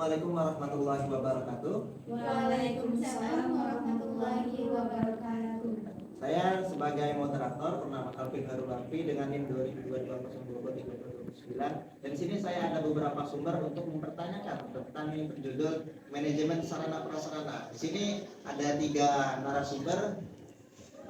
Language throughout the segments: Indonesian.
Assalamualaikum warahmatullahi wabarakatuh. Waalaikumsalam warahmatullahi wabarakatuh. Saya sebagai moderator bernama Alvin Harulafi dengan NIM 2022 dan di sini saya ada beberapa sumber untuk mempertanyakan tentang yang berjudul manajemen sarana prasarana. Di sini ada 3 narasumber.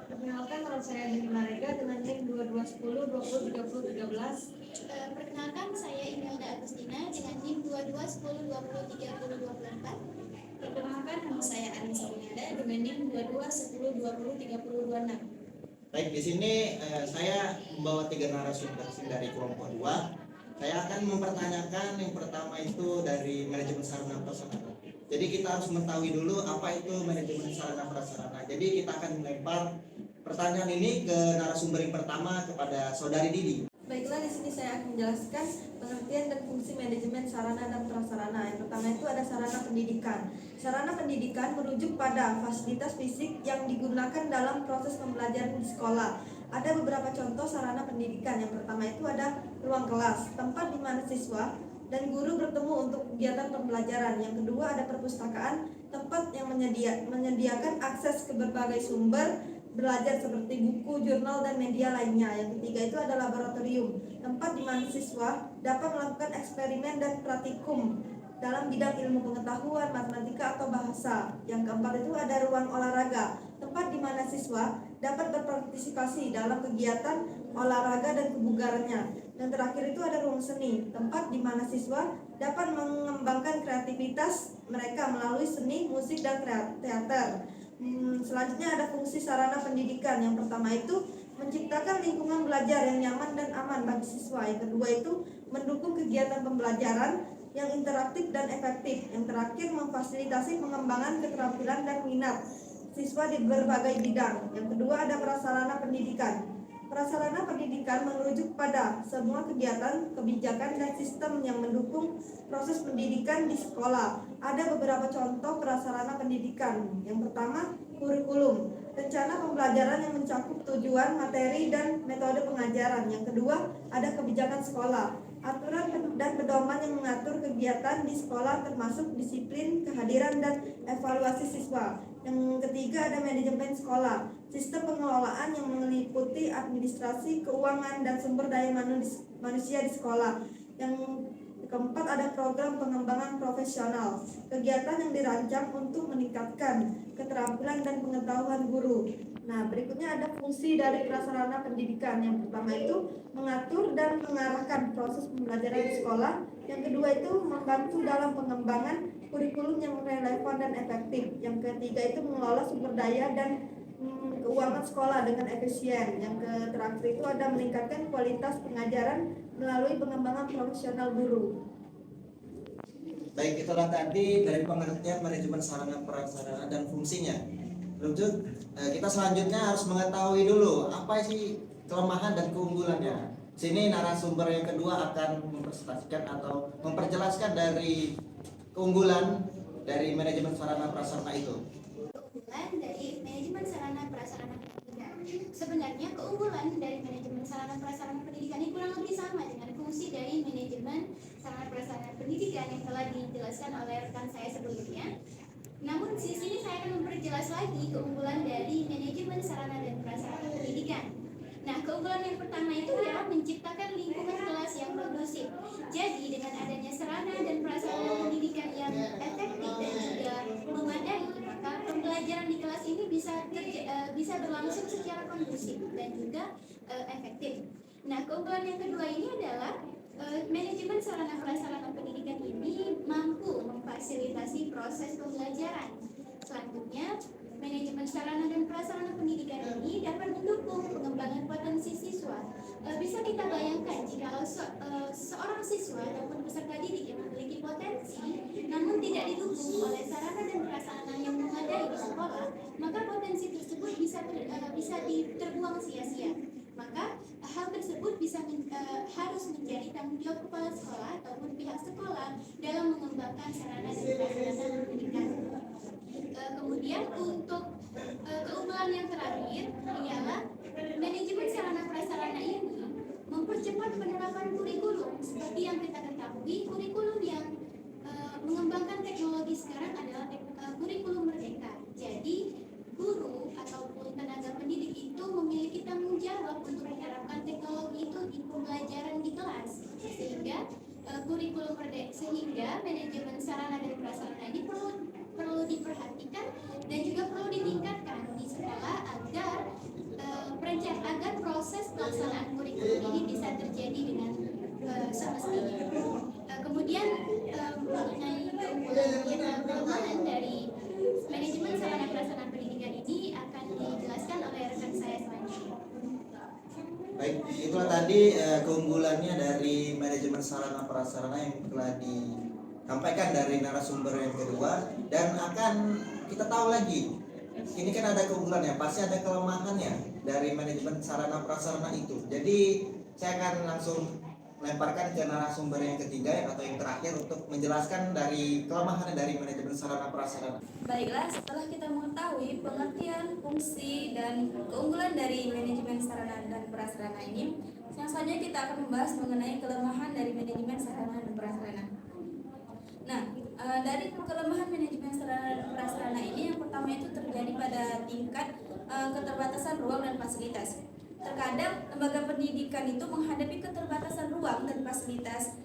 Perkenalkan, nama saya Dini Marega dengan NIM 2210 20 30 13. Perkenalkan, saya Imelda Agustina dengan NIM 2210 20 30 24. Perkenalkan, nama saya Anissa Unyada dengan NIM 2210 20 30 26. Baik, di sini saya membawa 3 narasumber dari kelompok 2. Saya akan mempertanyakan yang pertama itu dari manajemen sarana prasarana. Jadi kita harus mengetahui dulu apa itu manajemen sarana prasarana. Jadi kita akan melempar pertanyaan ini ke narasumber yang pertama kepada Saudari Didi. Baiklah, di sini saya akan menjelaskan pengertian dan fungsi manajemen sarana dan prasarana. Yang pertama itu ada sarana pendidikan. Sarana pendidikan merujuk pada fasilitas fisik yang digunakan dalam proses pembelajaran di sekolah. Ada beberapa contoh sarana pendidikan. Yang pertama itu ada ruang kelas, tempat di mana siswa dan guru bertemu untuk kegiatan pembelajaran. Yang kedua ada perpustakaan, tempat yang menyediakan akses ke berbagai sumber belajar seperti buku, jurnal, dan media lainnya. Yang ketiga itu ada laboratorium, tempat di mana siswa dapat melakukan eksperimen dan praktikum dalam bidang ilmu pengetahuan, matematika, atau bahasa. Yang keempat itu ada ruang olahraga, tempat di mana siswa dapat berpartisipasi dalam kegiatan olahraga dan kebugarannya. Dan terakhir itu ada ruang seni, tempat di mana siswa dapat mengembangkan kreativitas mereka melalui seni, musik, dan teater. Selanjutnya ada fungsi sarana pendidikan. Yang pertama itu menciptakan lingkungan belajar yang nyaman dan aman bagi siswa. Yang kedua itu mendukung kegiatan pembelajaran yang interaktif dan efektif. Yang terakhir memfasilitasi pengembangan keterampilan dan minat siswa di berbagai bidang. Yang kedua ada prasarana pendidikan. Prasarana pendidikan merujuk pada semua kegiatan, kebijakan, dan sistem yang mendukung proses pendidikan di sekolah. Ada beberapa contoh prasarana pendidikan. Yang pertama, kurikulum, rencana pembelajaran yang mencakup tujuan, materi, dan metode pengajaran. Yang kedua, ada kebijakan sekolah, aturan dan pedoman yang mengatur kegiatan di sekolah termasuk disiplin, kehadiran, dan evaluasi siswa. Yang ketiga ada manajemen sekolah, sistem pengelolaan yang meliputi administrasi, keuangan, dan sumber daya manusia di sekolah. Yang keempat ada program pengembangan profesional, kegiatan yang dirancang untuk meningkatkan keterampilan dan pengetahuan guru. Nah, berikutnya ada fungsi dari prasarana pendidikan. Yang pertama itu mengatur dan mengarahkan proses pembelajaran di sekolah. Yang kedua itu membantu dalam pengembangan kurikulum yang relevan dan efektif. Yang ketiga itu mengelola sumber daya dan keuangan sekolah dengan efisien. Yang terakhir itu ada meningkatkan kualitas pengajaran melalui pengembangan profesional guru. Baik, itulah tadi dari pengertian manajemen sarana prasarana dan fungsinya. Lanjut, kita selanjutnya harus mengetahui dulu apa sih kelemahan dan keunggulannya. Sini narasumber yang kedua akan mempresentasikan atau memperjelaskan dari keunggulan dari manajemen sarana prasarana itu. Keunggulan dari manajemen sarana prasarana pendidikan. Sebenarnya keunggulan dari manajemen sarana prasarana pendidikan ini kurang lebih sama dengan fungsi dari manajemen sarana prasarana pendidikan yang telah dijelaskan oleh rekan saya sebelumnya. Namun di sini saya akan memperjelas lagi keunggulan dari manajemen sarana dan prasarana pendidikan. Nah, keunggulan yang pertama itu adalah menciptakan lingkungan kelas yang kondusif. Jadi dengan adanya sarana dan prasarana pendidikan yang efektif dan juga memadai, maka pembelajaran di kelas ini bisa berlangsung secara kondusif dan juga efektif. Nah, keunggulan yang kedua ini adalah manajemen sarana prasarana pendidikan ini mampu memfasilitasi proses pembelajaran. Selanjutnya, manajemen sarana dan prasarana pendidikan ini dapat mendukung pengembangan potensi siswa. Bisa kita bayangkan jika seorang siswa ataupun peserta didik yang memiliki potensi namun tidak didukung oleh sarana dan prasarana yang memadai di sekolah, maka potensi tersebut bisa terbuang sia-sia. Maka hal tersebut harus menjadi tanggung jawab kepala sekolah ataupun pihak sekolah dalam mengembangkan sarana dan prasarana pendidikan. Kemudian untuk keunggulan yang terakhir ialah manajemen sarana prasarana ini mempercepat penerapan kurikulum. Seperti yang kita ketahui, kurikulum yang mengembangkan teknologi sekarang adalah kurikulum merdeka. Jadi guru ataupun tenaga pendidik itu memiliki tanggung jawab untuk menerapkan teknologi itu di pembelajaran di kelas, sehingga kurikulum merdeka, sehingga manajemen sarana dan prasarana ini perlu diperhatikan dan juga perlu ditingkatkan di sekolah agar agar proses pelaksanaan kurikulum ini bisa terjadi dengan semestinya. Kemudian mengenai kelemahan dari manajemen sarana prasarana pendidikan ini akan dijelaskan oleh rekan saya selanjutnya. Baik, itulah tadi keunggulannya dari manajemen sarana prasarana yang telah disampaikan dari narasumber yang kedua, dan akan kita tahu lagi. Ini kan ada keunggulannya, pasti ada kelemahannya dari manajemen sarana prasarana itu. Jadi saya akan langsung lemparkan ke narasumber yang ketiga atau yang terakhir untuk menjelaskan dari kelemahan dari manajemen sarana prasarana. Baiklah, setelah kita mengetahui pengertian, fungsi, dan keunggulan dari manajemen sarana dan prasarana ini, yang selanjutnya kita akan membahas mengenai kelemahan dari manajemen sarana dan prasarana. Nah, dari kelemahan manajemen sarana dan prasarana ini, yang pertama itu terjadi pada tingkat keterbatasan ruang dan fasilitas. Terkadang lembaga pendidikan itu menghadapi keterbatasan ruang dan fasilitas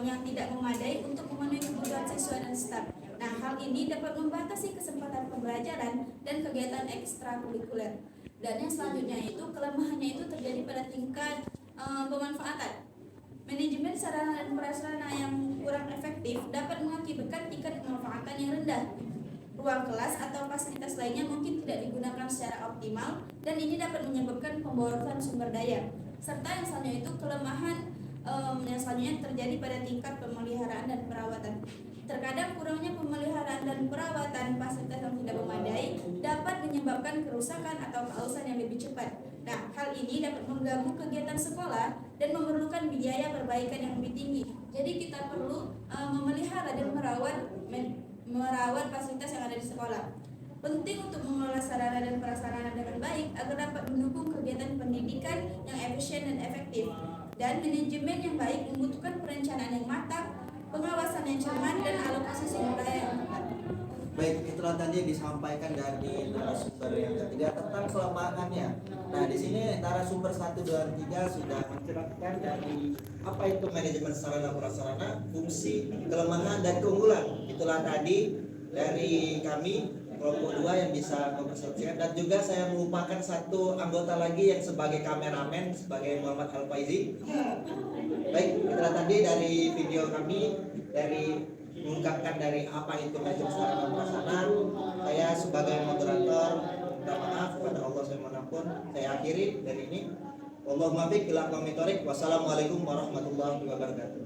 yang tidak memadai untuk memenuhi kebutuhan siswa dan staf. Nah, hal ini dapat membatasi kesempatan pembelajaran dan kegiatan ekstrakurikuler. Dan yang selanjutnya itu kelemahannya itu terjadi pada tingkat pemanfaatan. Manajemen sarana dan prasarana yang kurang efektif dapat mengakibatkan tingkat pemanfaatan yang rendah. Ruang kelas atau fasilitas lainnya mungkin tidak digunakan secara optimal, dan ini dapat menyebabkan pemborosan sumber daya. Serta yang selanjutnya itu kelemahan yang selanjutnya terjadi pada tingkat pemeliharaan dan perawatan. Terkadang kurangnya pemeliharaan dan perawatan fasilitas yang tidak memadai dapat menyebabkan kerusakan atau keausan yang lebih cepat. Nah, hal ini dapat mengganggu kegiatan sekolah dan memerlukan biaya perbaikan yang lebih tinggi. Jadi kita perlu memelihara dan merawat fasilitas yang ada di sekolah. Penting untuk mengelola sarana dan prasarana dengan baik agar dapat mendukung kegiatan pendidikan yang efisien dan efektif. Dan manajemen yang baik membutuhkan perencanaan yang matang, pengawasan yang cermat, dan alokasi sumber daya yang tepat. Baik, itulah tadi disampaikan dari narasumber yang ketiga tentang kelemahannya. Nah, di sini narasumber 1, 2, 3 sudah mencerahkan dari apa itu manajemen sarana prasarana, fungsi, kelemahan, dan keunggulan. Itulah tadi dari kami kelompok 2 yang bisa mempresentasikan, dan juga saya melupakan satu anggota lagi yang sebagai kameramen, sebagai Muhammad Al-Faizi. Baik, itulah tadi dari video kami, dari mengungkapkan dari apa itu manajemen sarana prasarana. Saya sebagai moderator minta maaf kepada Allah saya manapun. Saya akhiri dari ini. Wallahul muwaffiq ila aqwamit thoriq. Wassalamualaikum warahmatullahi wabarakatuh.